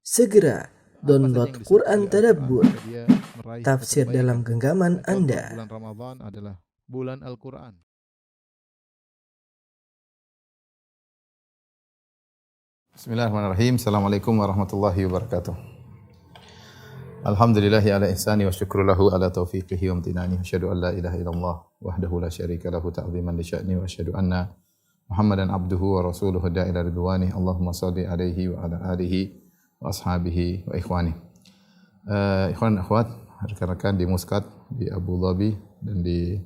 Segera download Quran Tadabbur, agar dia meraih tafsir kebaikan. dalam genggaman Contoh, Anda. bulan Ramadan adalah bulan Al-Quran. Bismillahirrahmanirrahim. Assalamualaikum warahmatullahi wabarakatuh. Alhamdulillahi ala ihsani wa syukru lahu ala taufiqihi wa amtinani. Asyhadu an la ilaha illallah wahdahu la syarika lahu ta'ziman li sya'ni wa asyhadu anna Muhammadan abduhu wa rasuluhu da'ila ridwani. Allahumma shalli alaihi wa ala alihi wa ashabihi wa ikhwani. Ikhwan akhwat, rekan-rekan di Muscat, di Abu Dhabi dan di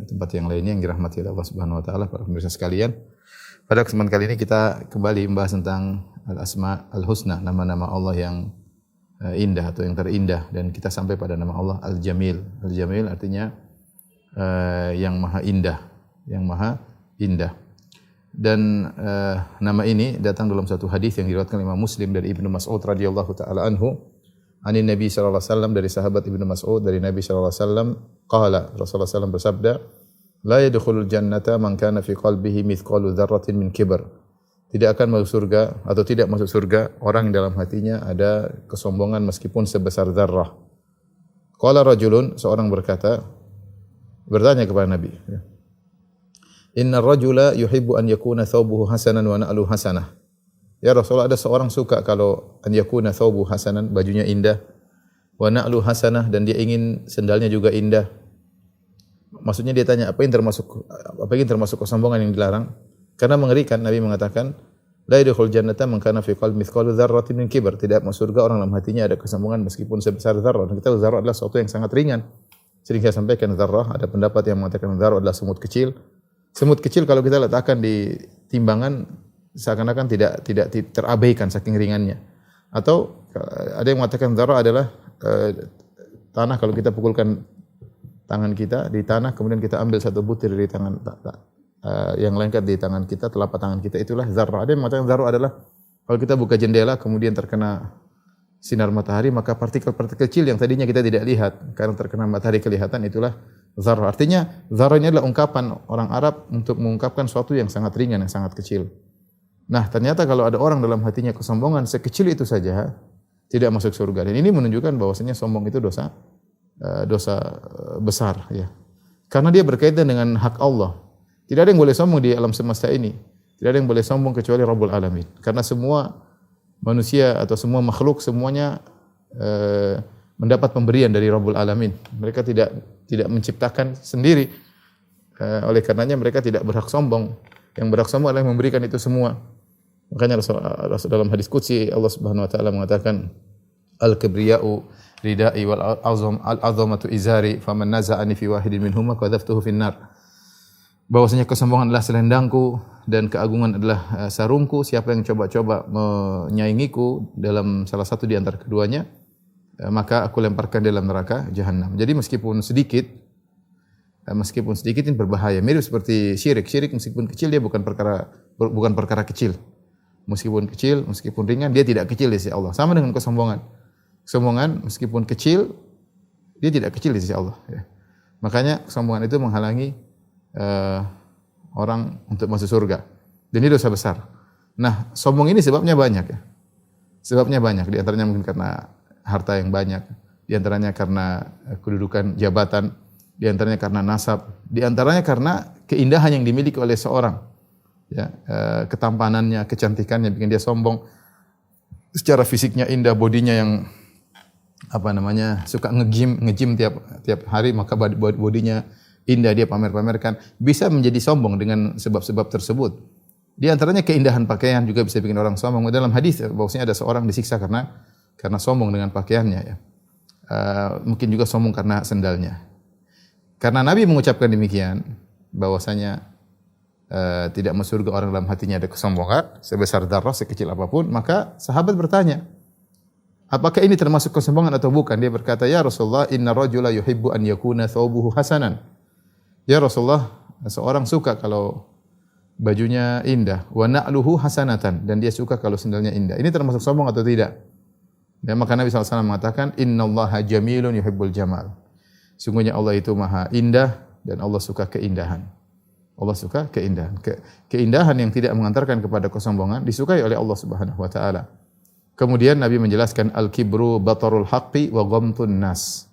tempat yang lainnya yang dirahmati oleh Allah Subhanahu wa taala, para pemirsa sekalian. Pada kesempatan kali ini kita kembali membahas tentang Al-Asma Al-Husna, nama-nama Allah yang indah atau yang terindah, dan kita sampai pada nama Allah Al-Jamil. Al-Jamil artinya yang maha indah, yang maha indah. Dan nama ini datang dalam satu hadis yang diriwayatkan Imam Muslim dari Ibnu Mas'ud radhiyallahu taala anhu, anin Nabi sallallahu alaihi wasallam, dari sahabat Ibnu Mas'ud dari Nabi sallallahu alaihi wasallam, qala, Rasulullah sallallahu bersabda, la yadkhulul jannata man kana fi qalbihi mithqalu dzarratin min kibr. Tidak akan masuk surga atau tidak masuk surga orang yang dalam hatinya ada kesombongan meskipun sebesar dzarrah. Qala rajulun, seorang bertanya kepada Nabi, inna rajula yuhibbu an yakuna thawbuhu hasanan wa na'luhu hasanah. Ya Rasulullah, ada seorang suka kalau an yakuna thawbuhu hasanan, bajunya indah, wa na'luhu hasanah, dan dia ingin sendalnya juga indah. Maksudnya dia tanya apa yang termasuk kesombongan yang dilarang? Karena mengerikan. Nabi mengatakan, la yadkhul jannata man kana fi qalbi mithqalu dzarratin min kibr. Tidak masuk surga orang dalam hatinya ada kesombongan meskipun sebesar zarrah. Dan kita tahu zarrah adalah sesuatu yang sangat ringan. Sering saya sampaikan zarrah, ada pendapat yang mengatakan zarrah adalah semut kecil. Semut kecil kalau kita letakkan di timbangan seakan-akan tidak terabaikan saking ringannya. Atau ada yang mengatakan zarrah adalah tanah, kalau kita pukulkan tangan kita di tanah, kemudian kita ambil satu butir dari tangan yang lengket di tangan kita, telapak tangan kita, itulah zarrah. Ada yang mengatakan zarrah adalah kalau kita buka jendela kemudian terkena sinar matahari, maka partikel-partikel kecil yang tadinya kita tidak lihat karena terkena matahari kelihatan, itulah zarrah. Artinya zarrah ini adalah ungkapan orang Arab untuk mengungkapkan sesuatu yang sangat ringan, yang sangat kecil. Nah, ternyata kalau ada orang dalam hatinya kesombongan sekecil itu saja, tidak masuk surga. Dan ini menunjukkan bahwasanya sombong itu dosa besar, ya. Karena dia berkaitan dengan hak Allah. Tidak ada yang boleh sombong di alam semesta ini. Tidak ada yang boleh sombong kecuali Rabbul Alamin. Karena semua manusia atau semua makhluk semuanya mendapat pemberian dari Rabbul Alamin. Mereka tidak menciptakan sendiri. Oleh karenanya mereka tidak berhak sombong. Yang berhak sombong adalah yang memberikan itu semua. Makanya Rasul dalam hadis qudsi Allah Subhanahu wa taala mengatakan, al-kibriya'u ridai wal azamatu izari faman naza'ani fi wahidin minhuma qadhaftuhu finnar. Bahwasanya kesombongan adalah selendangku dan keagungan adalah sarungku. Siapa yang coba-coba menyaingiku dalam salah satu di antara keduanya, maka aku lemparkan dalam neraka jahanam. Jadi meskipun sedikit ini berbahaya. Mirip seperti syirik. Syirik meskipun kecil dia bukan perkara kecil. Meskipun kecil, meskipun ringan, dia tidak kecil di sisi Allah. Sama dengan kesombongan. Kesombongan meskipun kecil, dia tidak kecil di sisi Allah. Ya. Makanya kesombongan itu menghalangi orang untuk masuk surga. Dan ini dosa besar. Nah, sombong ini sebabnya banyak, ya. Sebabnya banyak. Di antaranya mungkin karena harta yang banyak, di antaranya karena kedudukan jabatan, di antaranya karena nasab, di antaranya karena keindahan yang dimiliki oleh seorang. Ya, ketampanannya, kecantikannya bikin dia sombong. Secara fisiknya indah, bodinya yang suka nge-gym tiap hari, maka bodinya indah, dia pamer-pamerkan, bisa menjadi sombong dengan sebab-sebab tersebut. Di antaranya keindahan pakaian juga bisa bikin orang sombong. Dalam hadis bahwasanya ada seorang disiksa karena sombong dengan pakaiannya, ya. Mungkin juga sombong karena sendalnya. Karena Nabi mengucapkan demikian, bahwasanya tidak masuk surga orang dalam hatinya ada kesombongan sebesar dzarrah, sekecil apapun, maka sahabat bertanya, apakah ini termasuk kesombongan atau bukan? Dia berkata, ya Rasulullah, inna rajula yuhibbu an yakuna thawbuhu hasanan. Ya Rasulullah, seorang suka kalau bajunya indah, wa na'luhu hasanatan, dan dia suka kalau sendalnya indah. Ini termasuk sombong atau tidak? Dan maka Nabi SAW mengatakan, innallaha jamilun yuhibbul jamal. Sungguhnya Allah itu maha indah dan Allah suka keindahan. Allah suka keindahan. Keindahan yang tidak mengantarkan kepada kesombongan disukai oleh Allah Subhanahu wa taala. Kemudian Nabi menjelaskan al-kibru batarul haqqi wa ghamtun nas.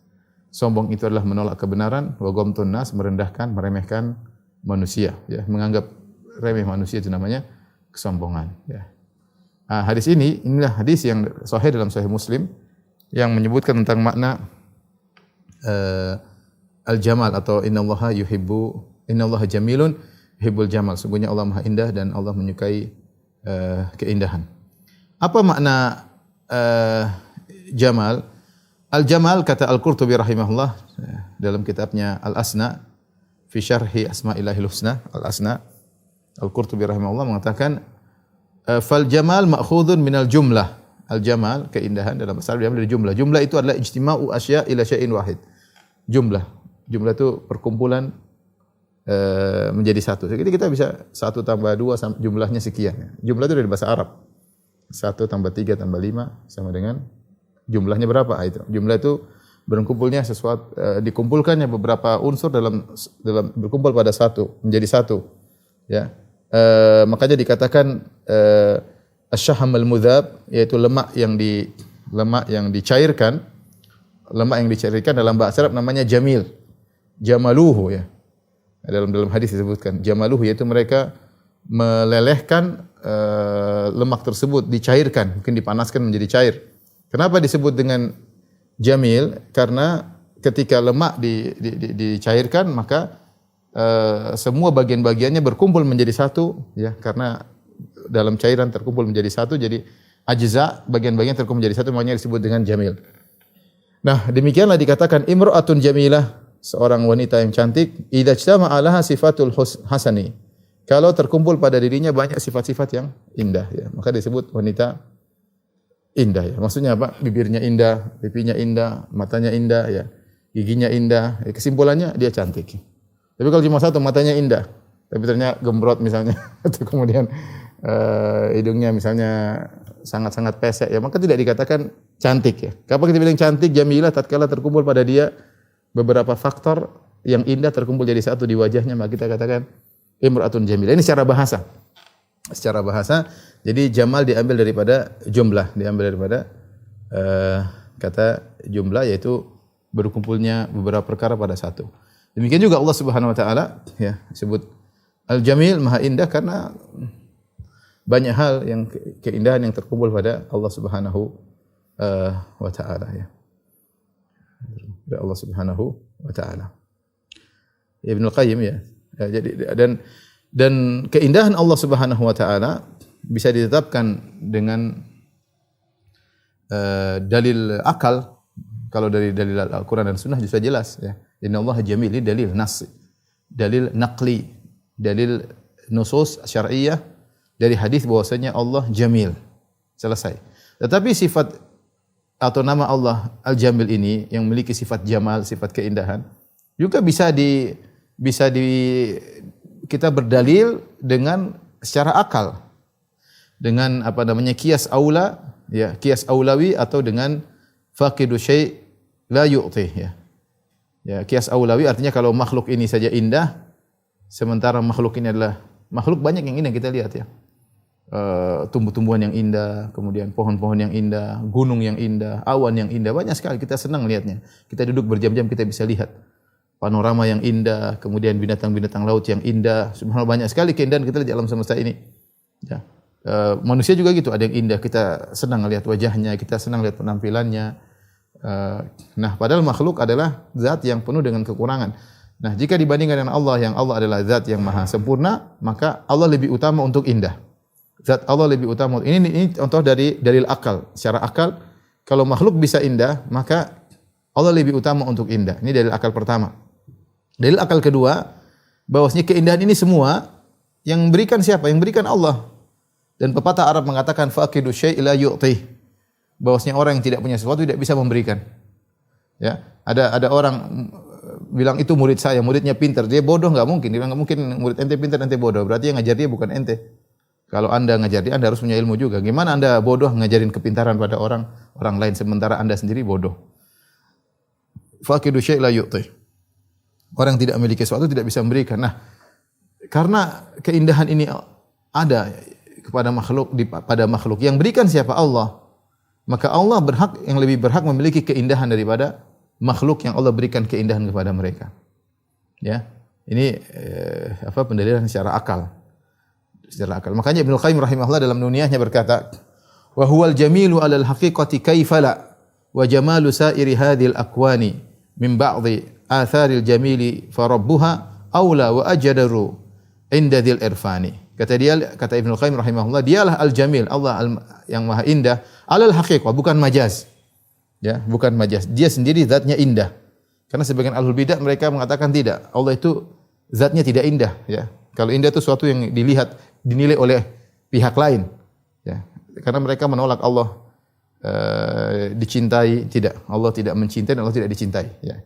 Sombong itu adalah menolak kebenaran, wa ghamtun nas, merendahkan, meremehkan manusia, ya, menganggap remeh manusia itu namanya kesombongan, ya. Hadis inilah hadis yang sahih dalam Sahih Muslim yang menyebutkan tentang makna al-jamal atau innallaha jamilun yuhibbul jamal. Sungguhnya Allah Maha Indah dan Allah menyukai keindahan. Apa makna jamal? Al-jamal, kata Al-Qurtubi rahimahullah dalam kitabnya Al-Asna fi syarhi Asma'illahil Husna, Al-Asna, Al-Qurtubi rahimahullah mengatakan fal jamal ma'khudun minal jumlah. Al-jamal, keindahan, dalam bahasa Arab diambil dari jumlah. Jumlah itu adalah ijtima'u asya' ila syai'in wahid. Jumlah itu perkumpulan menjadi satu. Jadi kita bisa 1 tambah 2 jumlahnya sekian. Jumlah itu dari bahasa Arab. 1 tambah 3 tambah 5 sama dengan jumlahnya berapa? Itu. Jumlah itu berkumpulnya sesuatu, dikumpulkannya beberapa unsur dalam berkumpul pada satu, menjadi satu. Ya. Makanya dikatakan asyaham al-mudhab, yaitu lemak yang dicairkan. Lemak yang dicairkan dalam bahasa Arab namanya jamil. Jamaluhu, ya. Dalam hadis disebutkan jamaluhu, yaitu mereka melelehkan lemak tersebut, dicairkan, mungkin dipanaskan menjadi cair. Kenapa disebut dengan jamil? Karena ketika lemak dicairkan, maka semua bagian-bagiannya berkumpul menjadi satu, ya, karena dalam cairan terkumpul menjadi satu, jadi ajza, bagian-bagian terkumpul menjadi satu, makanya disebut dengan jamil. Nah, demikianlah dikatakan imra'atun jamilah, seorang wanita yang cantik, idza ijtama'a laha sifatul hasani. Kalau terkumpul pada dirinya banyak sifat-sifat yang indah, ya, maka disebut wanita indah, ya. Maksudnya apa? Bibirnya indah, pipinya indah, matanya indah, ya. Giginya indah. Kesimpulannya dia cantik. Tapi kalau cuma satu, matanya indah, tapi ternyata gembrot misalnya, atau kemudian hidungnya misalnya sangat-sangat pesek, ya, maka tidak dikatakan cantik, ya. Kapan kita bilang cantik, jamilah, tatkala terkumpul pada dia beberapa faktor yang indah terkumpul jadi satu di wajahnya, maka kita katakan imra'atun jamilah. Ini secara bahasa. Secara bahasa, jadi jamal diambil daripada jumlah, diambil daripada kata jumlah, yaitu berkumpulnya beberapa perkara pada satu. Demikian juga Allah Subhanahu wa taala, ya, disebut Al-Jamil, Maha Indah, karena banyak hal yang keindahan yang terkumpul pada Allah Subhanahu wa taala, ya. Pada Allah Subhanahu wa taala. Ibnu Qayyim, ya. Jadi dan keindahan Allah Subhanahu wa taala bisa ditetapkan dengan dalil akal. Kalau dari dalil Al-Qur'an dan Sunnah sudah jelas, ya. Innallaha jamil, ini dalil nas, dalil naqli, dalil nusus syar'iyyah dari hadis bahwasanya Allah jamil. Selesai. Tetapi sifat atau nama Allah Al-Jamil ini yang memiliki sifat jamal, sifat keindahan, juga bisa kita berdalil dengan secara akal. Dengan apa namanya qiyas aula, ya, qiyas aulawi, atau dengan faqidu syai' la yu'ti, ya. Ya, qiyas aulawi artinya kalau makhluk ini saja indah, sementara makhluk ini adalah makhluk banyak yang indah kita lihat, ya. Tumbuh-tumbuhan yang indah, kemudian pohon-pohon yang indah, gunung yang indah, awan yang indah, banyak sekali kita senang melihatnya. Kita duduk berjam-jam kita bisa lihat panorama yang indah, kemudian binatang-binatang laut yang indah. Subhanallah, banyak sekali keindahan kita lihat di alam semesta ini. Ya. Manusia juga gitu, ada yang indah, kita senang melihat wajahnya, kita senang lihat penampilannya. Nah, padahal makhluk adalah zat yang penuh dengan kekurangan. Nah, jika dibandingkan dengan Allah, yang Allah adalah zat yang maha sempurna, maka Allah lebih utama untuk indah. Zat Allah lebih utama. Ini contoh dari dalil akal. Secara akal, kalau makhluk bisa indah, maka Allah lebih utama untuk indah. Ini dalil akal pertama. Dalil akal kedua, bahwasanya keindahan ini semua yang berikan siapa? Yang berikan Allah. Dan pepatah Arab mengatakan faqidu syai' la yu'ti. Bahwasanya orang yang tidak punya sesuatu tidak bisa memberikan. Ya, ada orang bilang itu murid saya, muridnya pintar, dia bodoh, enggak mungkin. Dia bilang enggak mungkin murid ente pintar, ente bodoh. Berarti yang ngajar dia bukan ente. Kalau Anda ngajar dia, Anda harus punya ilmu juga. Gimana Anda bodoh ngajarin kepintaran pada orang lain sementara Anda sendiri bodoh? Faqidu syai' la yu'ti. Orang yang tidak memiliki sesuatu tidak bisa memberikan. Nah, karena keindahan ini ada pada makhluk, pada makhluk, yang berikan siapa? Allah. maka Allah yang lebih berhak memiliki keindahan daripada makhluk yang Allah berikan keindahan kepada mereka. Ya. Ini pendalilan secara akal. Secara akal. Makanya Ibnu Qayyim rahimahullah dalam nuniyahnya berkata, "Wa huwal jamilu 'alal haqiqati kaifala wa jamalu sa'iri hadhil akwani min ba'dhi atharil jamili fa rabbuha aula wa ajdaru inda dzil irfani." Kata Ibnu Qayyim rahimahullah, dialah al-jamil, Allah yang maha indah, 'alal haqiqah, bukan majaz. Ya, bukan majaz. Dia sendiri zatnya indah. Karena sebagian ahlul bidah mereka mengatakan tidak. Allah itu zatnya tidak indah, ya. Kalau indah itu sesuatu yang dinilai oleh pihak lain, ya. Karena mereka menolak Allah dicintai, tidak. Allah tidak mencintai dan Allah tidak dicintai, ya.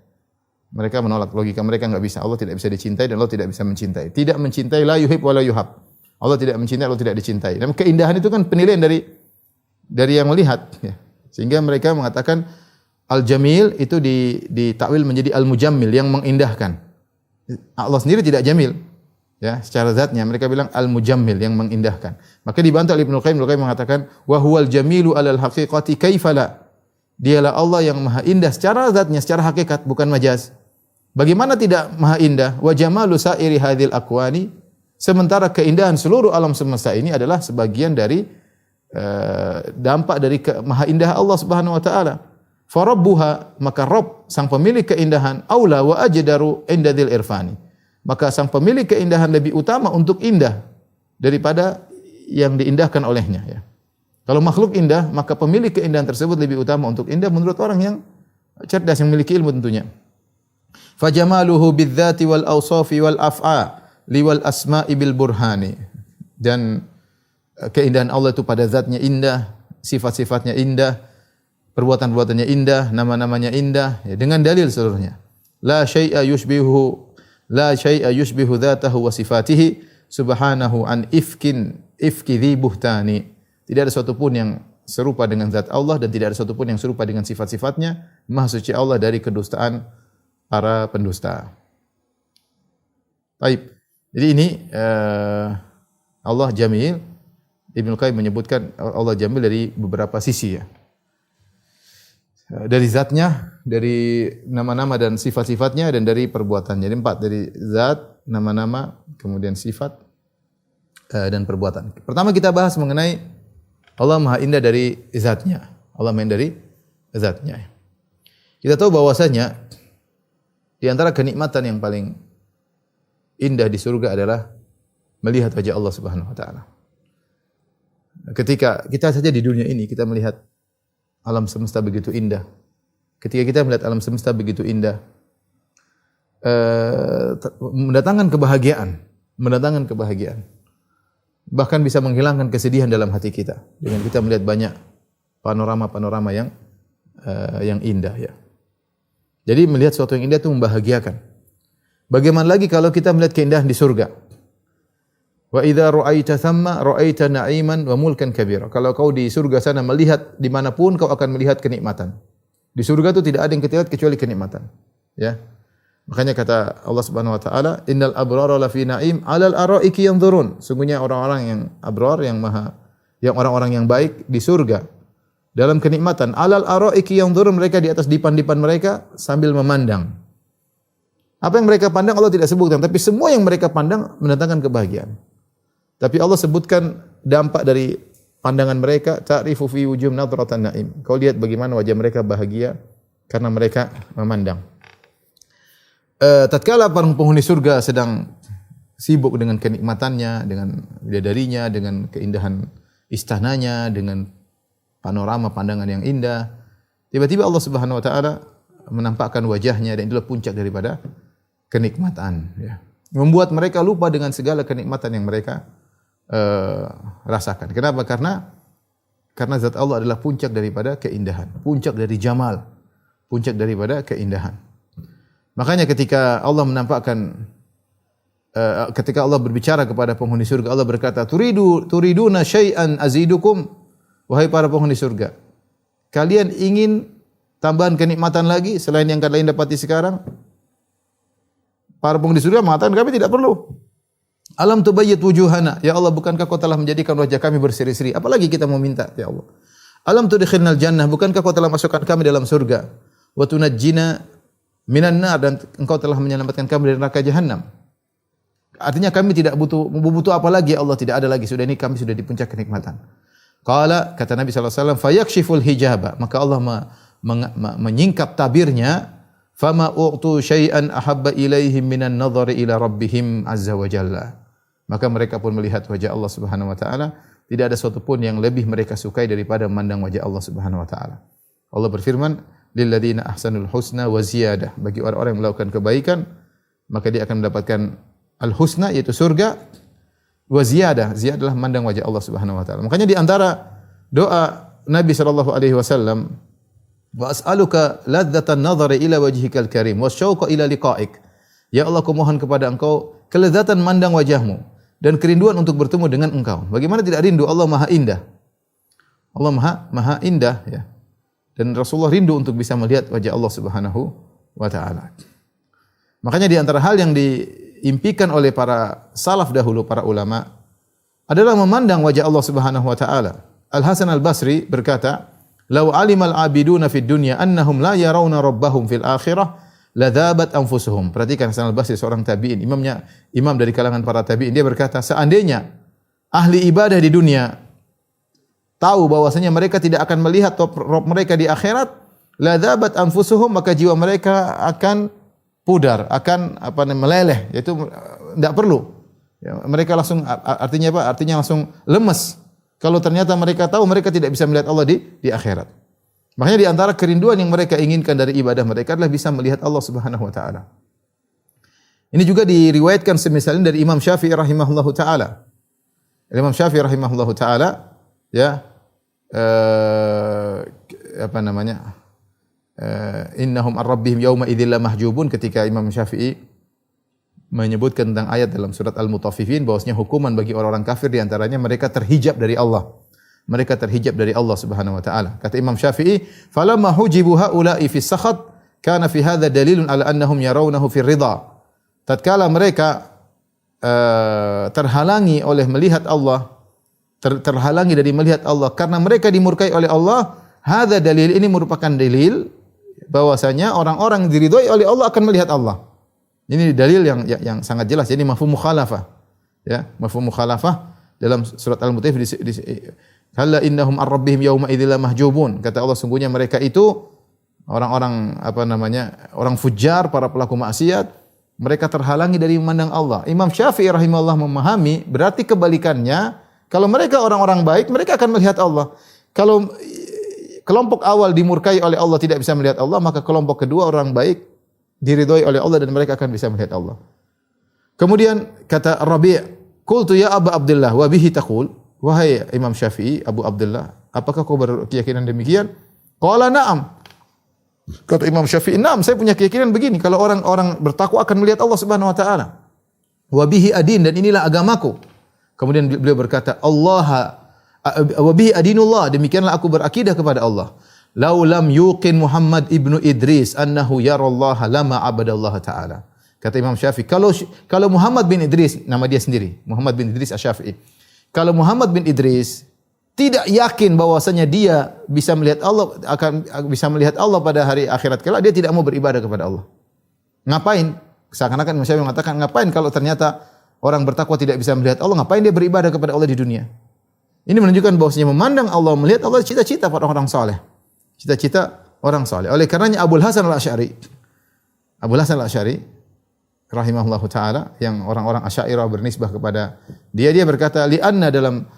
Mereka menolak, logika mereka enggak bisa. Allah tidak bisa dicintai dan Allah tidak bisa mencintai. Tidak mencintai, la yuhib wa la yuhab. Allah tidak mencintai, Allah tidak dicintai. Dan keindahan itu kan penilaian dari yang melihat, ya. Sehingga mereka mengatakan al-jamil itu ditakwil menjadi al-mujammil, yang mengindahkan. Allah sendiri tidak jamil, ya, secara zatnya. Mereka bilang al-mujammil, yang mengindahkan. Maka dibantah oleh Ibnu Qayyim mengatakan wa huwal jamilu 'alal haqiqati kaifala. Dialah Allah yang maha indah secara zatnya, secara hakikat, bukan majaz. Bagaimana tidak maha indah? Wa jamalu sa'iri hadhil akwani, sementara keindahan seluruh alam semesta ini adalah sebagian dari dampak dari maha indah Allah Subhanahu wa taala. Fa rabbuha, maka Rabb, sang pemilik keindahan, aula wa ajdaru inda dzil irfani. Maka sang pemilik keindahan lebih utama untuk indah daripada yang diindahkan olehnya, ya. Kalau makhluk indah, maka pemilik keindahan tersebut lebih utama untuk indah menurut orang yang cerdas, yang memiliki ilmu tentunya. Fajamaluhu bidzati wal awsafi wal af'a liwal asma'i bil burhani. Dan keindahan Allah itu pada zatnya indah, sifat-sifatnya indah, perbuatan-perbuatannya indah, nama-namanya indah, ya, dengan dalil seluruhnya. La syai'a yushbihu dzatahu wa sifatihi subhanahu an ifki dhi buhtani. Tidak ada sesuatu pun yang serupa dengan zat Allah dan tidak ada sesuatu pun yang serupa dengan sifat-sifatnya. Maha suci Allah dari kedustaan para pendusta. Baik. Jadi ini Allah Jamil. Ibnu Qayyim menyebutkan Allah Jamil dari beberapa sisi, ya. Dari zatnya, dari nama-nama dan sifat-sifatnya, dan dari perbuatannya. Jadi 4, dari zat, nama-nama, kemudian sifat, dan perbuatan. Pertama kita bahas mengenai Allah Maha Indah dari zatnya. Allah Maha Indah dari zatnya. Kita tahu bahwasanya di antara kenikmatan yang paling indah di surga adalah melihat wajah Allah Subhanahu wa taala. Ketika kita saja di dunia ini kita melihat alam semesta begitu indah. Ketika kita melihat alam semesta begitu indah, mendatangkan kebahagiaan. Bahkan bisa menghilangkan kesedihan dalam hati kita dengan kita melihat banyak panorama-panorama yang indah, ya. Jadi melihat sesuatu yang indah itu membahagiakan. Bagaimana lagi kalau kita melihat keindahan di surga? Wa idza ra'aita thamma ra'aita na'iman wa mulkan kabira. Kalau kau di surga sana melihat dimanapun kau akan melihat kenikmatan. Di surga itu tidak ada yang kita lihat kecuali kenikmatan, ya. Makanya kata Allah Subhanahu wa taala, "Innal abrara lafi na'im 'alal ara'iki yanzurun." Sungguhnya orang-orang yang abrar, yang orang-orang yang baik di surga dalam kenikmatan. 'Alal ara'iki yanzurun, mereka di atas dipan-dipan mereka sambil memandang. Apa yang mereka pandang Allah tidak sebutkan, tapi semua yang mereka pandang mendatangkan kebahagiaan. Tapi Allah sebutkan dampak dari pandangan mereka, ta'rifu fi wujuhim nadratan na'im. Kau lihat bagaimana wajah mereka bahagia karena mereka memandang. Tatkala para penghuni surga sedang sibuk dengan kenikmatannya, dengan bidadarinya, dengan keindahan istananya, dengan panorama pandangan yang indah, tiba-tiba Allah Subhanahu wa taala menampakkan wajahnya dan itulah puncak daripada kenikmatan, ya. Membuat mereka lupa dengan segala kenikmatan yang mereka rasakan. Kenapa? Karena zat Allah adalah puncak daripada keindahan, puncak dari jamal, puncak daripada keindahan. Makanya ketika Allah menampakkan ketika Allah berbicara kepada penghuni surga, Allah berkata, turiduna syai'an azidukum, wahai para penghuni surga, kalian ingin tambahan kenikmatan lagi selain yang kalian dapati sekarang? Para penghuni surga mengatakan, kami tidak perlu. Alam tubayyit wujuhana, ya Allah, bukankah kau telah menjadikan wajah kami berseri-seri? Apalagi kita mau minta, ya Allah. Alam tudkhilnal jannah, bukankah kau telah masukkan kami dalam surga? Wa tunajjina minan nar, dan engkau telah menyelamatkan kami dari neraka jahanam. Artinya kami tidak butuh apa lagi ya Allah, tidak ada lagi. Sudah ini kami sudah di puncak kenikmatan. Qala, kata Nabi sallallahu alaihi wasallam, fayakshiful hijaba, maka Allah menyingkap tabirnya, fama u'tu syai'an ahabba ilaihim minan nadhari ila rabbihim azza wa jalla. Maka mereka pun melihat wajah Allah Subhanahu wa taala, tidak ada sesuatu pun yang lebih mereka sukai daripada memandang wajah Allah Subhanahu wa taala. Allah berfirman, lil ladzina ahsanul husna wa ziyadah, bagi orang-orang yang melakukan kebaikan maka dia akan mendapatkan al husna, yaitu surga, wa ziyadah, ziyadah adalah memandang wajah Allah Subhanahu wa taala. Makanya di antara doa Nabi sallallahu alaihi wasallam, wa as'aluka ladzatan nadhari ila wajhikal karim wasyauqa ila liqa'ik. Ya Allah, aku mohon kepada Engkau kelezatan mandang wajahmu dan kerinduan untuk bertemu dengan Engkau. Bagaimana tidak rindu? Allah Maha Indah. Allah Maha Indah, ya. Dan Rasulullah rindu untuk bisa melihat wajah Allah Subhanahu wa taala. Makanya di antara hal yang diimpikan oleh para salaf dahulu, para ulama, adalah memandang wajah Allah Subhanahu wa taala. Al Hasan Al Basri berkata, "Lau alimal abiduna fid dunya annahum la yarawna rabbahum fil akhirah la dhabat anfusuhum." Perhatikan, Hasan Al Basri seorang tabi'in, imam dari kalangan para tabi'in, dia berkata, seandainya ahli ibadah di dunia tahu bahwasanya mereka tidak akan melihat Rabb mereka di akhirat, la dhabat anfusuhum, maka jiwa mereka akan pudar, akan meleleh, yaitu tidak perlu. Ya, mereka langsung, artinya apa? Artinya langsung lemes. Kalau ternyata mereka tahu mereka tidak bisa melihat Allah di akhirat. Makanya di antara kerinduan yang mereka inginkan dari ibadah mereka adalah bisa melihat Allah Subhanahu wa taala. Ini juga diriwayatkan semisalnya dari Imam Syafi'i rahimahullahu taala. Imam Syafi'i rahimahullahu taala, ya, innahum ar-rabbihim yawma idzil mahjubun, ketika Imam Syafi'i menyebutkan tentang ayat dalam surat Al-Mutaffifin bahwasanya hukuman bagi orang-orang kafir di antaranya mereka terhijab dari Allah. Mereka terhijab dari Allah Subhanahu wa taala. Kata Imam Syafi'i, "Falamma hujibu haula'i fi sakhat, kana fi hadza dalilun ala annahum yarawnahu fi ridha." Tatkala mereka terhalangi oleh melihat Allah, terhalangi dari melihat Allah karena mereka dimurkai oleh Allah, hadza dalil, ini merupakan dalil bahwasanya orang-orang diridhoi oleh Allah akan melihat Allah. Ini dalil yang sangat jelas. Jadi mafhum mukhalafah. Ya, mafhum mukhalafah dalam surat Al-Mutaffifin, halla innahum ar-rabbihim yawma idzil mahjubun. Kata Allah, sungguhnya mereka itu orang-orang orang fujar, para pelaku maksiat, mereka terhalangi dari memandang Allah. Imam Syafi'i rahimahullah memahami berarti kebalikannya, kalau mereka orang-orang baik, mereka akan melihat Allah. Kalau kelompok awal dimurkai oleh Allah, tidak bisa melihat Allah, maka kelompok kedua orang baik diridhoi oleh Allah dan mereka akan bisa melihat Allah. Kemudian kata Rabi', qultu ya Abu Abdullah wa bihi taqul, wahai Imam Syafi'i, Abu Abdullah, apakah kau berkeyakinan demikian? Qala na'am. Kata Imam Syafi'i, na'am, saya punya keyakinan begini, kalau orang-orang bertakwa akan melihat Allah Subhanahu wa taala. Wa bihi adin, dan inilah agamaku. Kemudian beliau berkata, wa bihi adinullah, demikianlah aku berakidah kepada Allah. Lau lam yuqin Muhammad ibnu Idris annahu yarallaha lama abadallaha ta'ala. Kata Imam Syafi'i, kalau Muhammad bin Idris, nama dia sendiri, Muhammad bin Idris Asy-Syafi'i. Kalau Muhammad bin Idris tidak yakin bahwasanya dia bisa melihat Allah, akan bisa melihat Allah pada hari akhirat kelak, dia tidak mau beribadah kepada Allah. Ngapain? Seakan-akan Imam Syafi'i mengatakan, ngapain kalau ternyata orang bertakwa tidak bisa melihat Allah, ngapain dia beribadah kepada Allah di dunia? Ini menunjukkan bahwasanya memandang Allah, melihat Allah, cita-cita para orang saleh. Cita-cita orang saleh. Oleh karenanya Abu Hasan Al-Asy'ari rahimahullahu taala, yang orang-orang Asy'ariyah bernisbah kepada dia berkata, li'anna dalam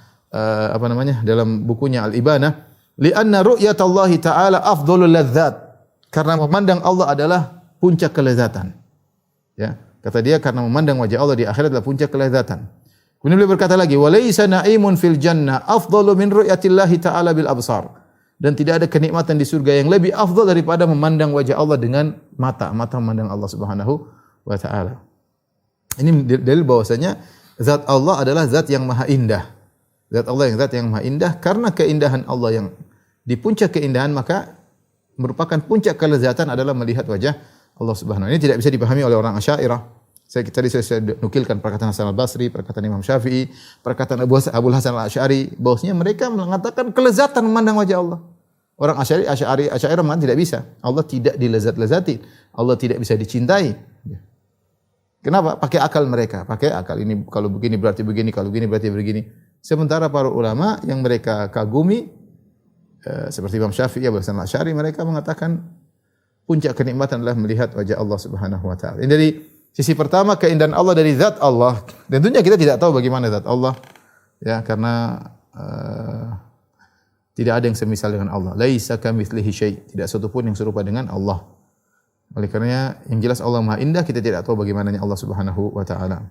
dalam bukunya Al-Ibanah, li'anna ru'yatallahi ta'ala afdhalul ladzat, karena memandang Allah adalah puncak kelezatan. Ya, kata dia, karena memandang wajah Allah di akhirat adalah puncak kelezatan. Kemudian beliau berkata lagi, walaysa na'imun fil jannah afdalu min ru'yatillahi ta'ala bil absar. Dan tidak ada kenikmatan di surga yang lebih afdal daripada memandang wajah Allah dengan mata memandang Allah Subhanahu wa taala. Ini dalil bahwasanya zat Allah adalah zat yang maha indah. Zat Allah yang zat yang maha indah, karena keindahan Allah yang di puncak keindahan, maka merupakan puncak kelezatan adalah melihat wajah Allah Subhanahu wa taala. Ini tidak bisa dipahami oleh orang Asy'ariyah. Saya nukilkan perkataan Hasan al-Basri, perkataan Imam Syafi'i, perkataan Abu Hasan al-Asy'ari, bahwasanya mereka mengatakan kelezatan memandang wajah Allah. Orang Asy'ari mengatakan tidak bisa. Allah tidak dilezat-lezati. Allah tidak bisa dicintai. Kenapa? Pakai akal mereka. Pakai akal. Ini kalau begini berarti begini, kalau begini berarti begini. Sementara para ulama yang mereka kagumi, seperti Imam Syafi'i, Abu Hasan al-Asy'ari, mereka mengatakan puncak kenikmatan adalah melihat wajah Allah Subhanahu wa taala. Ini dari sisi pertama, keindahan Allah dari zat Allah. Tentunya kita tidak tahu bagaimana zat Allah, ya, karena tidak ada yang semisal dengan Allah. Laisa kamitslihi syai'. Tidak satu pun yang serupa dengan Allah. Oleh karenanya yang jelas Allah Maha Indah, kita tidak tahu bagaimananya Allah Subhanahu wa taala.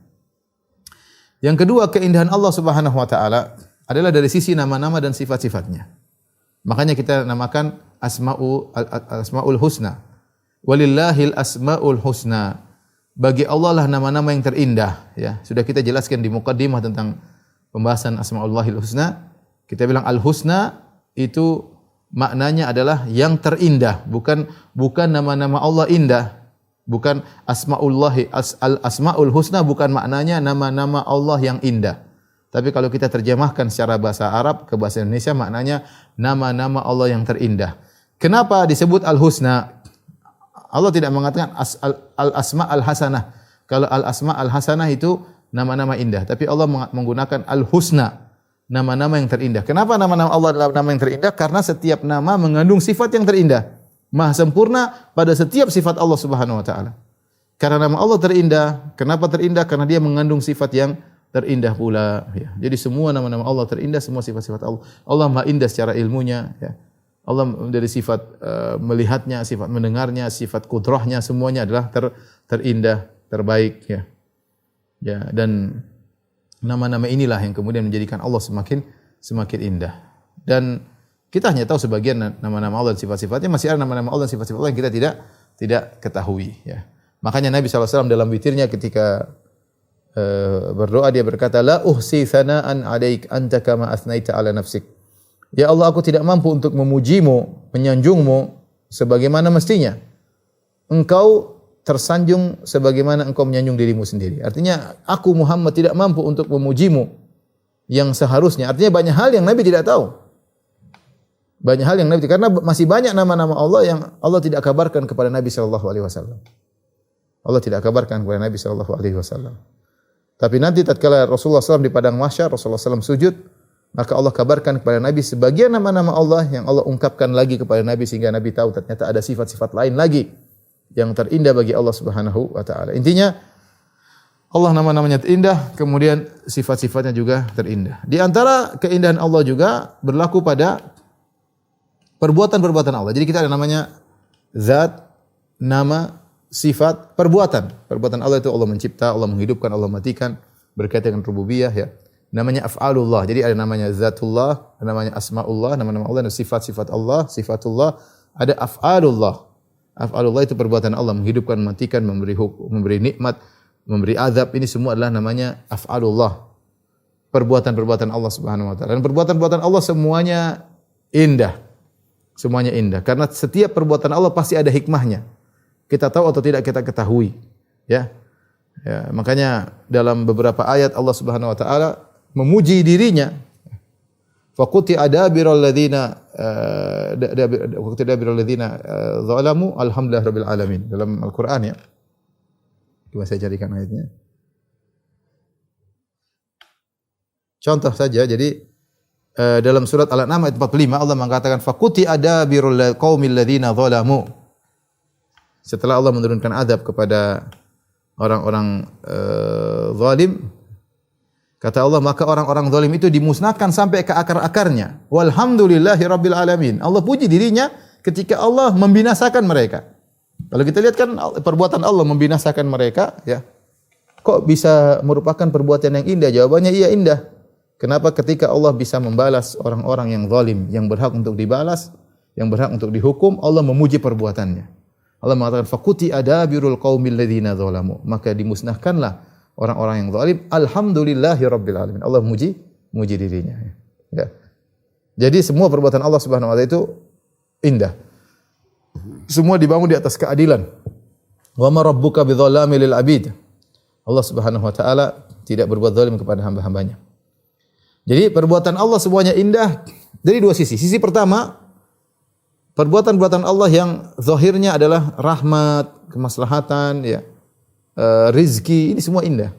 Yang kedua, keindahan Allah Subhanahu wa taala adalah dari sisi nama-nama dan sifat-sifatnya. Makanya kita namakan Asmaul Husna. Walillahil asmaul husna. Bagi Allah lah nama-nama yang terindah, ya. Sudah kita jelaskan di muqaddimah tentang pembahasan Asmaullahil Husna. Kita bilang Al-Husna itu maknanya adalah yang terindah, bukan nama-nama Allah indah. Bukan Asmaul Husna bukan maknanya nama-nama Allah yang indah. Tapi kalau kita terjemahkan secara bahasa Arab ke bahasa Indonesia, maknanya nama-nama Allah yang terindah. Kenapa disebut Al-Husna? Allah tidak mengatakan Al-Asma Al-Hasanah. Kalau Al-Asma Al-Hasanah itu nama-nama indah, tapi Allah menggunakan Al-Husna, nama-nama yang terindah. Kenapa nama-nama Allah adalah nama yang terindah? Karena setiap nama mengandung sifat yang terindah. Maha sempurna pada setiap sifat Allah Subhanahu wa taala. Karena nama Allah terindah, kenapa terindah? Karena dia mengandung sifat yang terindah pula, ya. Jadi semua nama-nama Allah terindah, semua sifat-sifat Allah. Allah Maha Indah secara ilmunya, ya. Allah dari sifat melihatnya, sifat mendengarnya, sifat kudrahnya, semuanya adalah terindah, terbaik, ya. Ya, dan nama-nama inilah yang kemudian menjadikan Allah semakin indah. Dan kita hanya tahu sebagian nama-nama Allah dan sifat-sifatnya, masih ada nama-nama Allah dan sifat-sifat Allah yang kita tidak ketahui, ya. Makanya Nabi SAW dalam witirnya ketika berdoa dia berkata, la uhsi thana'an 'alaik anta kama athnaita 'ala nafsik. Ya Allah, aku tidak mampu untuk memujimu, menyanjungmu sebagaimana mestinya. Engkau tersanjung sebagaimana engkau menyanjung dirimu sendiri. Artinya aku Muhammad tidak mampu untuk memujimu yang seharusnya. Artinya banyak hal yang Nabi tidak tahu. Banyak hal yang Nabi, karena masih banyak nama-nama Allah yang Allah tidak kabarkan kepada Nabi sallallahu alaihi wasallam. Allah tidak kabarkan kepada Nabi sallallahu alaihi wasallam. Tapi nanti tatkala Rasulullah SAW di padang mahsyar, Rasulullah SAW sujud, maka Allah kabarkan kepada Nabi sebagian nama-nama Allah yang Allah ungkapkan lagi kepada Nabi sehingga Nabi tahu ternyata ada sifat-sifat lain lagi yang terindah bagi Allah Subhanahu wa taala. Intinya Allah nama-namanya terindah, kemudian sifat-sifatnya juga terindah. Di antara keindahan Allah juga berlaku pada perbuatan-perbuatan Allah. Jadi kita ada namanya zat, nama, sifat, perbuatan. Perbuatan Allah itu Allah mencipta, Allah menghidupkan, Allah matikan, berkaitan dengan rububiyah, ya. Namanya af'alullah. Jadi ada namanya zatullah, ada namanya asmaullah, nama-nama Allah, ada sifat-sifat Allah, sifatullah, ada af'alullah. Af'alullah itu perbuatan Allah, menghidupkan, mematikan, memberi hukum, memberi nikmat, memberi azab. Ini semua adalah namanya af'alullah. Perbuatan-perbuatan Allah Subhanahu wa taala. Dan perbuatan-perbuatan Allah semuanya indah. Semuanya indah karena setiap perbuatan Allah pasti ada hikmahnya. Kita tahu atau tidak kita ketahui, ya. Ya, makanya dalam beberapa ayat Allah Subhanahu wa taala memuji dirinya. Faquti adabiral ladzina zalamu alhamdulillahirabbil alamin. Dalam Al-Qur'an, ya. Coba saya carikan ayatnya. Contoh saja, jadi dalam surat Al-An'am ayat 45 Allah mengatakan faquti adabirul qaumil ladzina zalamu. Setelah Allah menurunkan adab kepada orang-orang zalim, kata Allah, maka orang-orang zalim itu dimusnahkan sampai ke akar-akarnya. Walhamdulillahirabbil alamin. Allah puji dirinya ketika Allah membinasakan mereka. Kalau kita lihat kan perbuatan Allah membinasakan mereka, ya. Kok bisa merupakan perbuatan yang indah? Jawabannya iya, indah. Kenapa? Ketika Allah bisa membalas orang-orang yang zalim, yang berhak untuk dibalas, yang berhak untuk dihukum, Allah memuji perbuatannya. Allah mengatakan faquti adabirul qaumil ladzina zalamu. Maka dimusnahkanlah orang-orang yang zalim. Alhamdulillahirabbil alamin. Allah muji dirinya, ya. Jadi semua perbuatan Allah Subhanahu wa taala itu indah. Semua dibangun di atas keadilan. Wa ma rabbuka bidzalami lil abid. Allah Subhanahu wa taala tidak berbuat zalim kepada hamba-hambanya. Jadi perbuatan Allah semuanya indah dari dua sisi. Sisi pertama, perbuatan-perbuatan Allah yang zahirnya adalah rahmat, kemaslahatan, ya, rizki, ini semua indah.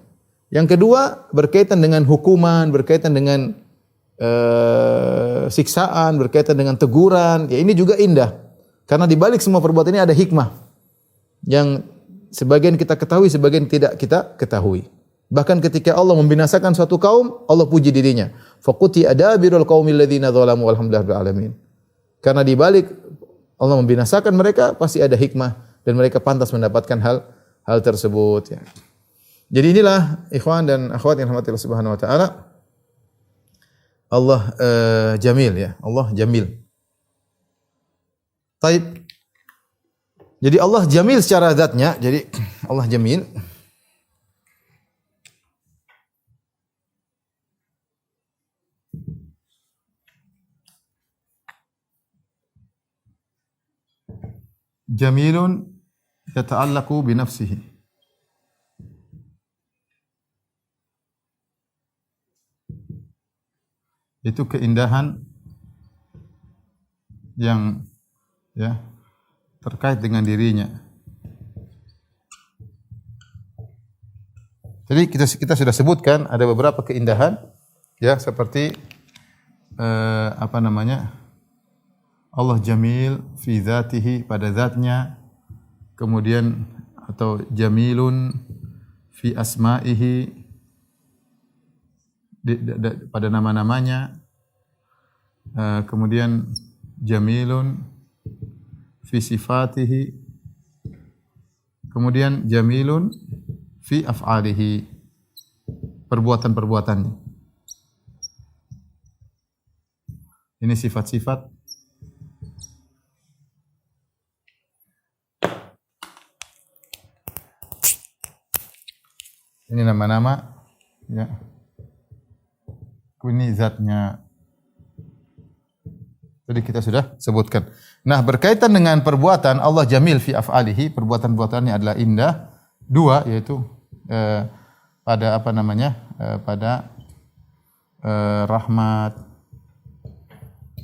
Yang kedua, berkaitan dengan hukuman, berkaitan dengan siksaan, berkaitan dengan teguran, ya ini juga indah. Karena di balik semua perbuatan ini ada hikmah yang sebagian kita ketahui, sebagian tidak kita ketahui. Bahkan ketika Allah membinasakan suatu kaum, Allah puji dirinya. Faquti adabirul qaumil ladzina zalamu walhamdulillahi rabbil alamin. Karena di balik Allah membinasakan mereka, pasti ada hikmah dan mereka pantas mendapatkan hal tersebut, ya. Jadi inilah ikhwan dan akhwat yang rahmati Allah Subhanahu wa taala. Allah jamil, ya. Allah jamil. Taib. Jadi Allah jamil secara zatnya, jadi Allah jamil. Jamilun yata'allaqu bi nafsihi. Itu keindahan yang, ya, terkait dengan dirinya. Jadi kita sudah sebutkan ada beberapa keindahan, ya, seperti apa namanya? Allah jamil fi dzatihi, pada zatnya, kemudian atau jamilun fi asma'ihi, pada nama-namanya, kemudian jamilun fi sifatihi, kemudian jamilun fi af'alihi, perbuatan-perbuatannya. Ini sifat-sifat. Ini nama-nama, ya. Ini zatnya. Tadi kita sudah sebutkan. Nah, berkaitan dengan perbuatan, Allah jamil fi af'alihi, perbuatan-perbuatannya adalah indah. Dua, yaitu pada apa namanya? Pada rahmat,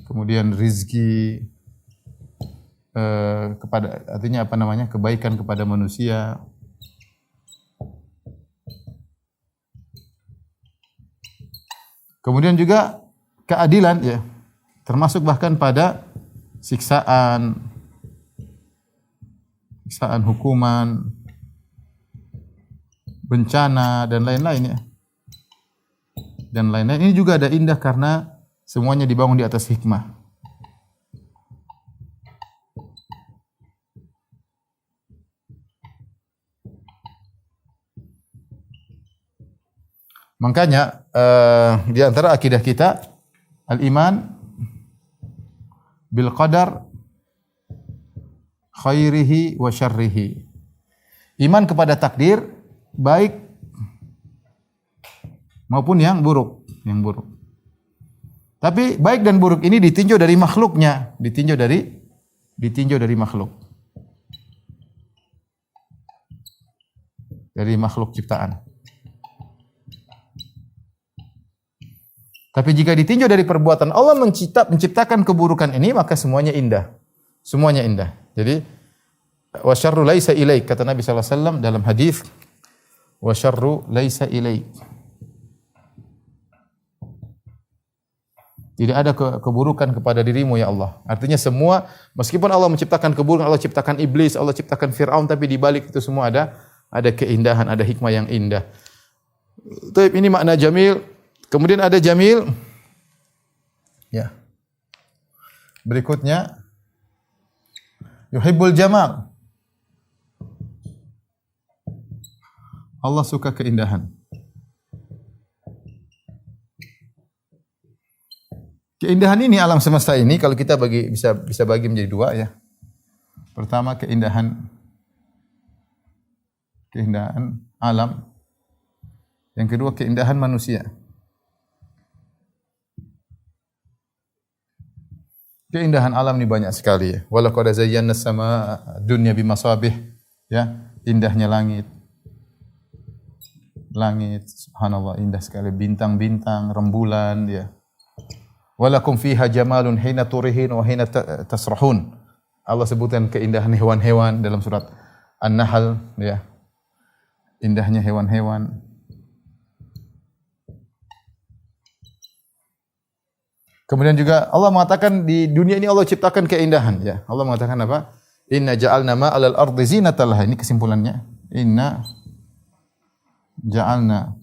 kemudian rizki, kepada, artinya apa namanya? Kebaikan kepada manusia. Kemudian juga keadilan, ya, termasuk bahkan pada siksaan hukuman, bencana dan lain-lain, ya. Dan lain-lain ini juga ada indah karena semuanya dibangun di atas hikmah. Makanya di antara akidah kita al-iman bil qadar khairihi wa syarrihi. Iman kepada takdir baik maupun yang buruk, Tapi baik dan buruk ini ditinjau dari makhluknya, ditinjau dari makhluk. Dari makhluk ciptaan. Tapi jika ditinjau dari perbuatan Allah menciptakan keburukan ini, maka semuanya indah. Semuanya indah. Jadi wa syarru laisa ilaik, kata Nabi sallallahu alaihi wasallam dalam hadis, wa syarru laisa ilaik. Tidak ada keburukan kepada dirimu, ya Allah. Artinya semua, meskipun Allah menciptakan keburukan, Allah ciptakan iblis, Allah ciptakan Fir'aun, tapi di balik itu semua ada keindahan, ada hikmah yang indah. Taib, ini makna jamil. Kemudian ada jamil, ya. Berikutnya yuhibbul jamal. Allah suka keindahan. Keindahan ini, alam semesta ini, kalau kita bisa bagi menjadi dua, ya. Pertama keindahan alam. Yang kedua keindahan manusia. Keindahan alam ini banyak sekali, ya. Walaqad zayyana as-samaa dunya bimasabih, ya, indahnya langit. langit, subhanallah indah sekali, bintang-bintang, rembulan ya. Walakum fiha jamalun hina turihin wa hina tasrahun. Allah sebutkan keindahan hewan-hewan dalam surat An-Nahl ya. Indahnya hewan-hewan. Kemudian juga Allah mengatakan di dunia ini Allah ciptakan keindahan ya. Allah mengatakan apa? Inna ja'alna ma'alal ardi zinatan laha. Ini kesimpulannya. Inna ja'alna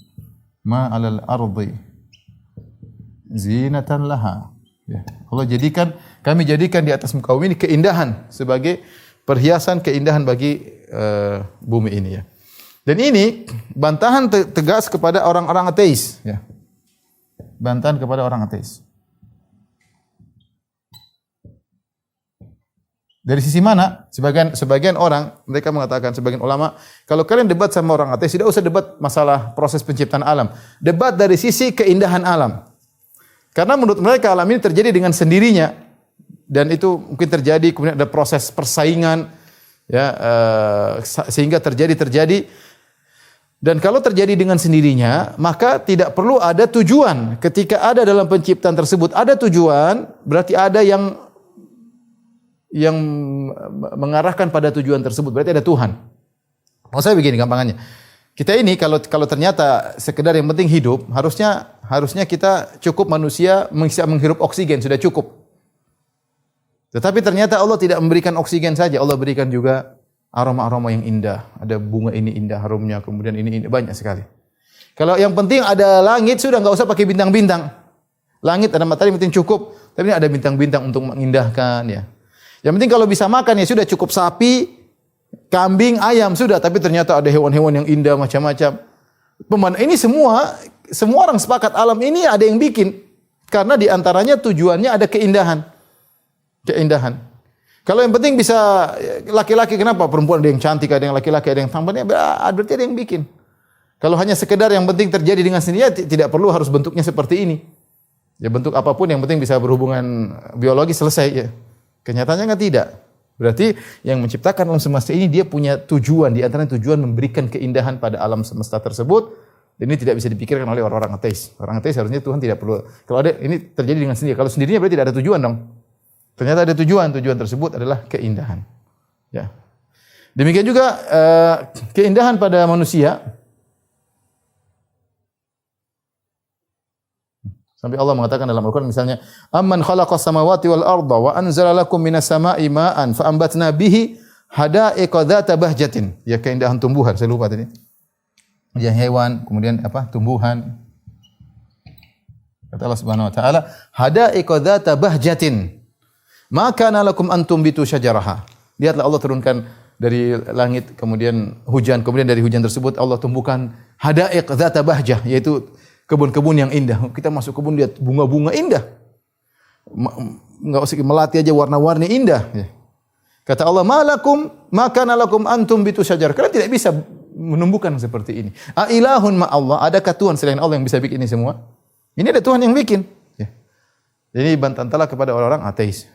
ma'alal ardi zinatan laha. Ya. Allah jadikan, kami jadikan di atas muka bumi ini keindahan sebagai perhiasan keindahan bagi bumi ini ya. Dan ini bantahan tegas kepada orang-orang ateis ya. Bantahan kepada orang ateis. Dari sisi mana? Sebagian orang mereka mengatakan, sebagian ulama, kalau kalian debat sama orang ateis tidak usah debat masalah proses penciptaan alam. Debat dari sisi keindahan alam. Karena menurut mereka alam ini terjadi dengan sendirinya dan itu mungkin terjadi kemudian ada proses persaingan ya sehingga terjadi dan kalau terjadi dengan sendirinya maka tidak perlu ada tujuan. Ketika ada dalam penciptaan tersebut ada tujuan, berarti ada yang mengarahkan pada tujuan tersebut, berarti ada Tuhan. Mau saya begini gampangannya. Kita ini kalau ternyata sekedar yang penting hidup, harusnya kita cukup manusia bisa menghirup oksigen sudah cukup. Tetapi ternyata Allah tidak memberikan oksigen saja, Allah berikan juga aroma-aroma yang indah. Ada bunga ini indah harumnya, kemudian ini indah, banyak sekali. Kalau yang penting ada langit sudah enggak usah pakai bintang-bintang. Langit ada matahari penting cukup, tapi ini ada bintang-bintang untuk mengindahkan ya. Yang penting kalau bisa makan ya sudah cukup sapi, kambing, ayam sudah, tapi ternyata ada hewan-hewan yang indah macam-macam. Ini semua orang sepakat alam ini ada yang bikin karena di antaranya tujuannya ada keindahan. Keindahan. Kalau yang penting bisa laki-laki, kenapa perempuan ada yang cantik, ada yang laki-laki, ada yang tampan, ya berarti ada yang bikin. Kalau hanya sekedar yang penting terjadi dengan sendirinya tidak perlu harus bentuknya seperti ini. Ya bentuk apapun yang penting bisa berhubungan biologi selesai ya. Kenyataannya enggak tidak. Berarti yang menciptakan alam semesta ini dia punya tujuan, di antara tujuan memberikan keindahan pada alam semesta tersebut. Dan ini tidak bisa dipikirkan oleh orang-orang ateis. Orang ateis harusnya Tuhan tidak perlu. Kalau ada ini terjadi dengan sendiri. Kalau sendirinya berarti tidak ada tujuan dong. Ternyata ada tujuan. Tujuan tersebut adalah keindahan. Ya. Demikian juga keindahan pada manusia. Sampai Allah mengatakan dalam Al-Quran misalnya, Amman khalaqas samawati wal arda wa anzala lakum minas sama'i ma'an fa ambatna bihi hada'iqa dzata bahjatin. Ya keindahan tumbuhan, saya lupa tadi. Ya hewan, kemudian apa? Tumbuhan. Kata Allah Subhanahu wa taala, hada'iqa dzata bahjatin. Ma kana lakum an tumbitu syajaraha. Lihatlah Allah turunkan dari langit, kemudian hujan, kemudian dari hujan tersebut Allah tumbuhkan hada'iq dzata bahjah, yaitu kebun-kebun yang indah. Kita masuk kebun lihat bunga-bunga indah. Enggak usah melati aja warna-warni indah. Ya. Kata Allah, "Malakum makana lakum antum bitu syajar." Kalian tidak bisa menumbuhkan seperti ini. A ilahun ma Allah, adakah Tuhan selain Allah yang bisa bikin ini semua? Ini ada Tuhan yang bikin. Ya. Jadi bantahan kepada orang-orang ateis.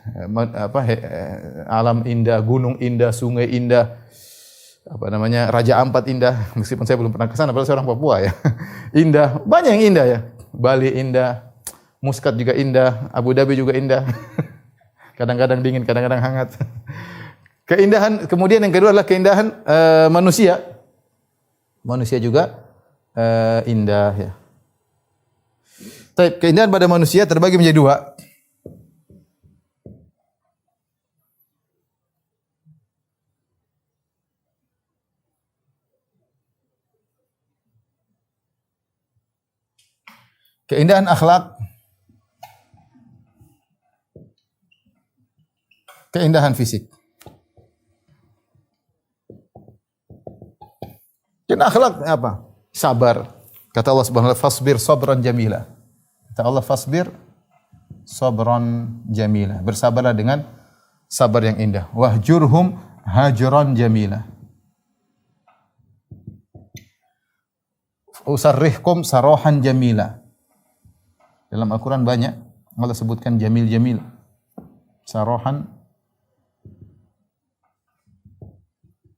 Alam indah, gunung indah, sungai indah. Raja Ampat indah, meskipun saya belum pernah ke sana, padahal saya orang Papua ya. Indah, banyak yang indah ya. Bali indah, Muscat juga indah, Abu Dhabi juga indah. Kadang-kadang dingin, kadang-kadang hangat. Keindahan, kemudian yang kedua adalah keindahan manusia. Manusia juga indah ya. Keindahan pada manusia terbagi menjadi dua. Keindahan akhlak, keindahan fisik. Dan akhlak apa? Sabar. Kata Allah Subhanahu wa taala, "Fasbir sabran jamila." Kata Allah, "Fasbir sabran jamila." Bersabarlah dengan sabar yang indah. Wahjurhum hajran jamila. Usarrihkum sarahan jamila. Dalam Al-Quran banyak Allah sebutkan jamil-jamil. Sarahan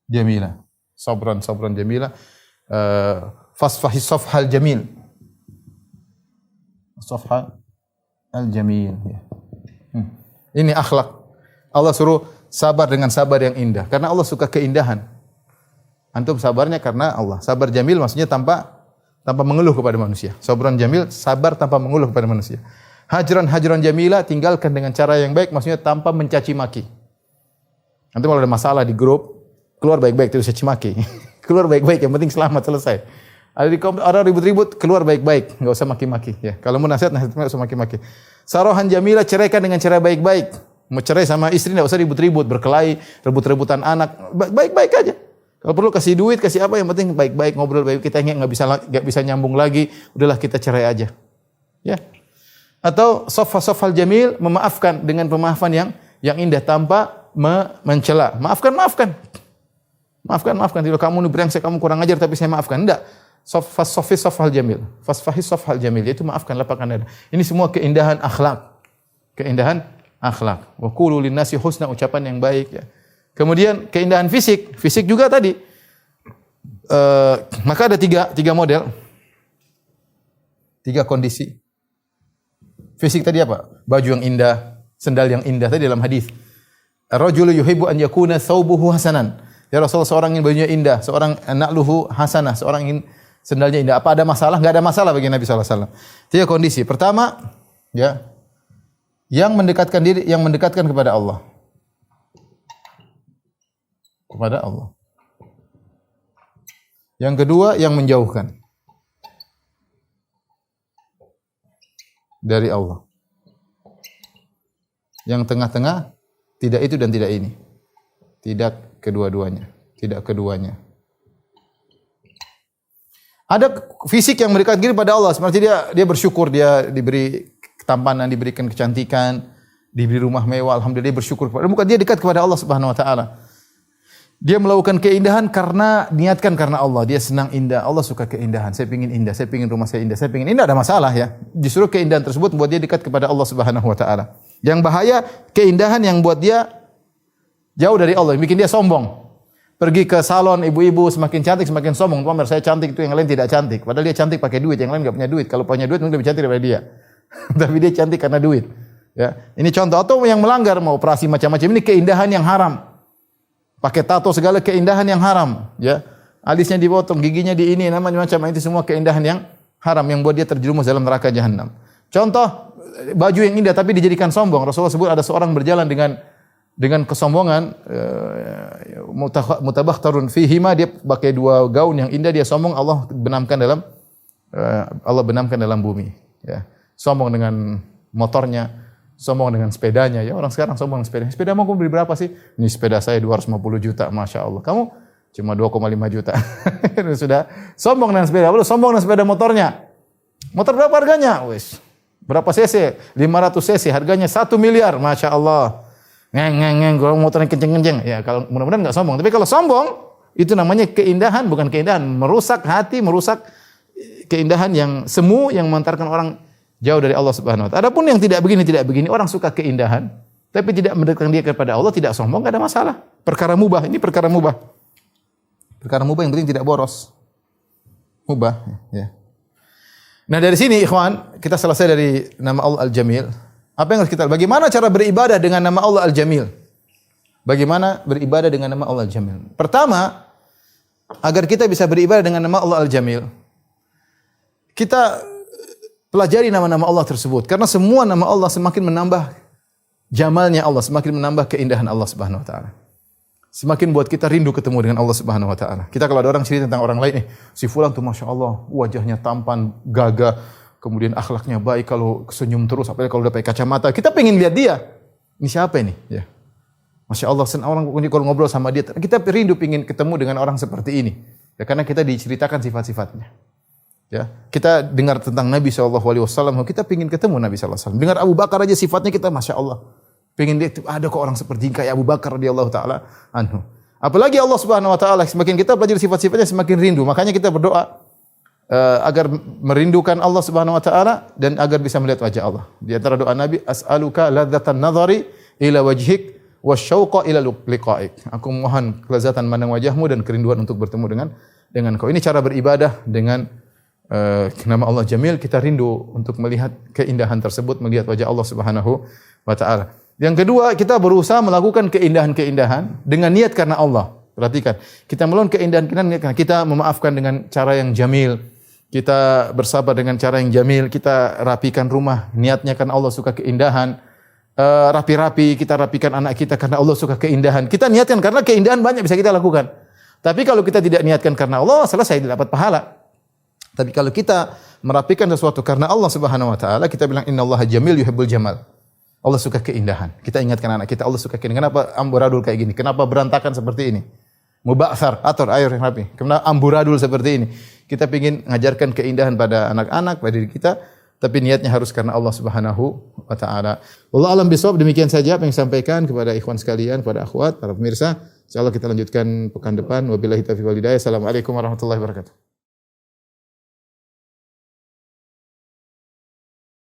jamila. Sabran jamila. Fasfahis safhal jamil. Safha al-jamil. Ya. Ini akhlak. Allah suruh sabar dengan sabar yang indah. Karena Allah suka keindahan. Antum sabarnya karena Allah. Sabar jamil maksudnya tanpa mengeluh kepada manusia. Sabran jamil, sabar tanpa mengeluh kepada manusia. Hajran jamila, tinggalkan dengan cara yang baik, maksudnya tanpa mencaci maki. Nanti kalau ada masalah di grup, keluar baik-baik, tidak usah caci maki. Keluar baik-baik, yang penting selamat, selesai. Ada ribut-ribut, keluar baik-baik, enggak usah maki-maki ya. Kalau mau nasihat enggak usah maki-maki. Sarahan jamila, ceraikan dengan cara baik-baik. Mau cerai sama istri enggak usah ribut-ribut, berkelahi, rebut-rebutan anak, baik-baik aja. Kalau perlu kasih duit, kasih apa, yang penting baik-baik, ngobrol baik, kita enggak bisa nyambung lagi, udahlah kita cerai aja. Ya. Atau safhal jamil, memaafkan dengan pemaafan yang indah tanpa mencela. Maafkan. Maafkan. Kalau kamu brengsek, kamu kurang ajar tapi saya maafkan. Enggak. Fasfahis safhal jamil. Fasfahis safhal jamil, yaitu maafkan, lapangkan dada. Ini semua keindahan akhlak. Keindahan akhlak. Wa qulu linnasi husna, ucapan yang baik ya. Kemudian keindahan fisik. Fisik juga tadi. Maka ada tiga model. 3 kondisi. Fisik tadi apa? Baju yang indah, sendal yang indah tadi dalam hadis. Ar-rajulu yuhibbu an yakuna thawbuhu hasanan. Ya Rasulullah, seorang ingin bajunya indah, seorang na'luhu hasanah, seorang ingin sendalnya indah. Apa ada masalah? Enggak ada masalah bagi Nabi sallallahu alaihi wasallam. 3 kondisi. Pertama, ya, yang mendekatkan kepada Allah. Kepada Allah. Yang kedua, yang menjauhkan dari Allah. Yang tengah-tengah, tidak itu dan tidak ini. Tidak kedua-duanya. Ada fisik yang mendekatkan diri pada Allah, seperti dia bersyukur, dia diberi ketampanan, diberikan kecantikan, diberi rumah mewah, alhamdulillah dia bersyukur kepada. Bukan dia dekat kepada Allah Subhanahu wa taala. Dia melakukan keindahan karena niatkan karena Allah. Dia senang indah. Allah suka keindahan. Saya pingin indah. Saya pingin rumah saya indah. Saya pingin indah. Ada masalah ya. Justru keindahan tersebut membuat dia dekat kepada Allah Subhanahu wa taala. Yang bahaya keindahan yang buat dia jauh dari Allah, yang bikin dia sombong. Pergi ke salon ibu-ibu, semakin cantik semakin sombong. Pamer saya cantik, itu yang lain tidak cantik. Padahal dia cantik pakai duit, yang lain enggak punya duit. Kalau punya duit mungkin lebih cantik daripada dia. Tapi dia cantik karena duit. Ya. Ini contoh. Atau yang melanggar, mau operasi macam-macam, ini keindahan yang haram. Pakai tato segala, keindahan yang haram, ya. Alisnya dipotong, giginya di ini, namanya macam itu semua keindahan yang haram yang buat dia terjerumus dalam neraka jahanam. Contoh baju yang indah tapi dijadikan sombong. Rasulullah sebut ada seorang berjalan dengan kesombongan, mutabakhtarun fihima, dia pakai 2 gaun yang indah, dia sombong, Allah benamkan dalam bumi, ya. Sombong dengan motornya, sombong dengan sepedanya, ya. Orang sekarang sombong dengan sepeda. Sepeda mau beli berapa sih? Ini sepeda saya 250 juta, Masya Allah. Kamu cuma 2,5 juta. Sudah sombong dengan sepeda. Belum sombong dengan sepeda motornya. Motor berapa harganya? Wis. Berapa cc? 500 cc. Harganya 1 miliar. Masya Allah. Ngeng. Kalau motornya kenceng-kenceng. Ya, kalau mudah-mudahan enggak sombong. Tapi kalau sombong, itu namanya keindahan, bukan keindahan. Merusak hati, merusak keindahan yang semu, yang mengantarkan orang jauh dari Allah Subhanahu wa taala. Adapun yang tidak begini, orang suka keindahan tapi tidak mendekatkan dia kepada Allah, tidak sombong, enggak ada masalah. Perkara mubah, ini perkara mubah. Perkara mubah yang penting tidak boros. Mubah, ya. Nah, dari sini ikhwan, kita selesai dari nama Allah Al-Jamil. Apa yang harus kita, bagaimana cara beribadah dengan nama Allah Al-Jamil? Bagaimana beribadah dengan nama Allah Al-Jamil? Pertama, agar kita bisa beribadah dengan nama Allah Al-Jamil, kita pelajari nama-nama Allah tersebut. Karena semua nama Allah semakin menambah jamalnya Allah, semakin menambah keindahan Allah Subhanahu wa taala. Semakin buat kita rindu ketemu dengan Allah Subhanahu wa taala. Kita kalau ada orang cerita tentang orang lain, si fulan tuh Masya Allah, wajahnya tampan, gagah, kemudian akhlaknya baik, kalau senyum terus, apalagi kalau udah pakai kacamata, kita pengen lihat dia. Ini siapa ini? Ya. Masya Allah, orang kalau ngobrol sama dia, kita rindu pengen ketemu dengan orang seperti ini. Ya, karena kita diceritakan sifat-sifatnya. Ya, kita dengar tentang Nabi SAW, kita pingin ketemu Nabi SAW. Dengar Abu Bakar aja sifatnya kita, Masya Allah. Pingin dia, ada kok orang seperti kayak Abu Bakar radhiyallahu taala anhu. Apalagi Allah Subhanahu wa taala, semakin kita pelajari sifat-sifatnya semakin rindu. Makanya kita berdoa agar merindukan Allah Subhanahu wa taala dan agar bisa melihat wajah Allah. Di antara doa Nabi, as'aluka ladzatan nadhari ila wajhik wasyauqa ila liqa'ik. Aku mohon kelezatan memandang wajahmu dan kerinduan untuk bertemu dengan Engkau. Ini cara beribadah dengan nama Allah Jamil, kita rindu untuk melihat keindahan tersebut, melihat wajah Allah Subhanahu wa taala. Yang kedua, kita berusaha melakukan keindahan-keindahan dengan niat karena Allah. Perhatikan, kita melakukan keindahan-keindahan karena kita memaafkan dengan cara yang jamil, kita bersabar dengan cara yang jamil, kita rapikan rumah, niatnya karena Allah suka keindahan. Rapi-rapi, kita rapikan anak kita karena Allah suka keindahan. Kita niatkan karena keindahan banyak bisa kita lakukan. Tapi kalau kita tidak niatkan karena Allah, selesai tidak dapat pahala. Tapi kalau kita merapikan sesuatu karena Allah Subhanahu wa taala, kita bilang innallaha jamil yuhibbul jamal. Allah suka keindahan. Kita ingatkan anak kita, Allah suka keindahan. Kenapa amburadul kayak gini? Kenapa berantakan seperti ini? Mubaksar, atur air yang rapi. Kenapa amburadul seperti ini? Kita ingin mengajarkan keindahan pada anak-anak, pada diri kita, tapi niatnya harus karena Allah Subhanahu wa taala. Wallahu alam bisawab. Demikian saja apa yang disampaikan kepada ikhwan sekalian, kepada akhwat, para pemirsa. Insyaallah kita lanjutkan pekan depan. Wabillahi taufiq wal hidayah. Assalamualaikum warahmatullahi wabarakatuh.